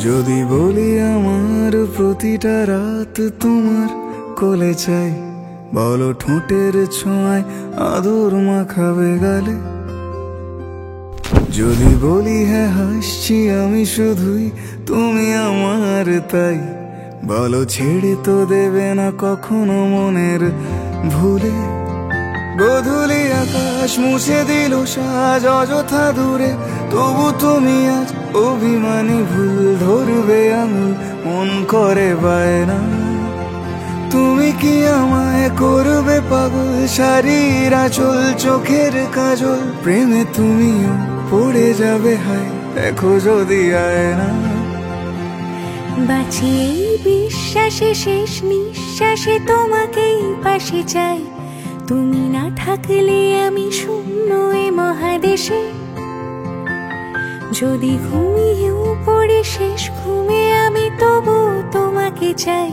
যদি বলি আমার প্রতিটা রাত তোমার কোলে চাই, বলো ঠোঁটের ছোঁয়ায় আদর মাখাবে গালে। যদি বলি হ্যাঁ হাসছি আমি শুধুই, তুমি আমার তাই, বলো ছেড়ে তো দেবে না কখনো মনের ভুলে। গোধূলি আকাশ মুছে দিল সাজ অযথা দূরে, তবু তুমি আজ অভিমানী ভুল ধরবে আঙুল, মন করে বায়না। তুমি কি আমায় করবে পাগল, শাড়ির আঁচল চোখের কাজল, প্রেমে তুমিও পড়ে যাবে হায় দেখো যদি আয়না। বাঁচি এই বিশ্বাসে শেষ নিঃশ্বাসে তোমাকেই পাশে চাই, তুমি না থাকলে আমি শূন্য এ মহাদেশে। যদি ঘুমিয়েও পড়ে শেষ ঘুমে আমি তবু তোমাকে চাই,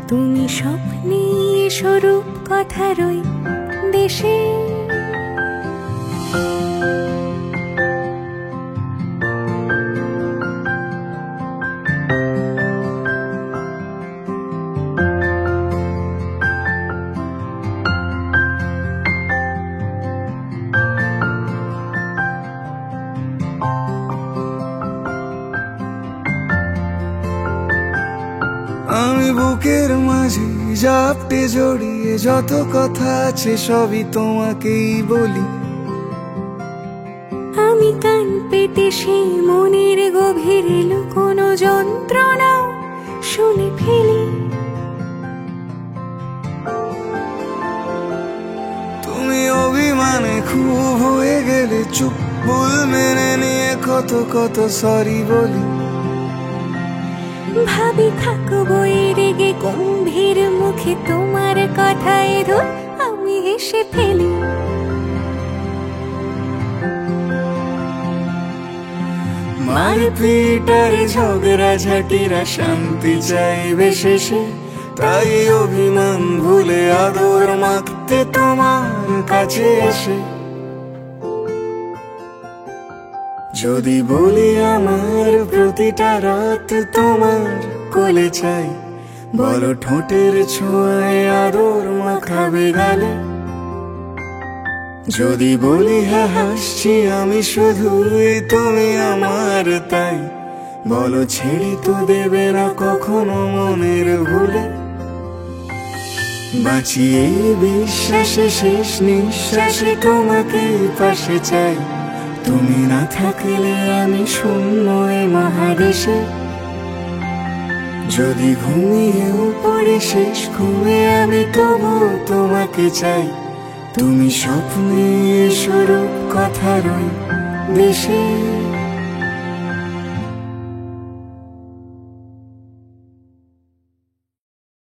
তুমি স্বপ্নে স্বরূপ কথারই দেশে। আমি বুকের মাঝে জাপটে জড়িয়ে যত কথা আছে সবই তোমাকেই বলি। আমি কান পেতে সেই মনের গভীরে লুকোনো যন্ত্রণা শুনে ফেলি। তুমি অভিমানে খুব হয়ে গেলে চুপ, ভুল মেনে নিয়ে কত কত সরি বলি। ভাবি থাকবো রেগে গম্ভীর মুখে তোমার কথায় ধর আমি হেসে ফেলি। মারপিট আর ঝগড়া ঝাঁটিরা শান্তি চাইবে শেষে, তাই অভিমান ভুলে আদর মাখতে তোমার কাছে এসে। যদি বলি আমার প্রতিটা রাত তোমার কোলে চাই, বলো ঠোঁটের ছোঁয়ায় আদর মাখাবে গালে। যদি বলি হ্যাঁ হাসছি আমি শুধুই, তুমি আমার তাই, বলো ছেড়ে তো দেবে না কখনো মনের ভুলে। বাঁচি এই বিশ্বাসে শেষ নিঃশ্বাসে তোমাকেই পাশে চাই, তুমি না থাকলে আমি শূন্য এ মহাদেশে। যদি ঘুমিয়েও পড়ে শেষ ঘুমে আমি তবু তোমাকে চাই, তুমি স্বপ্নে স্বরূপ কথারই দেশে।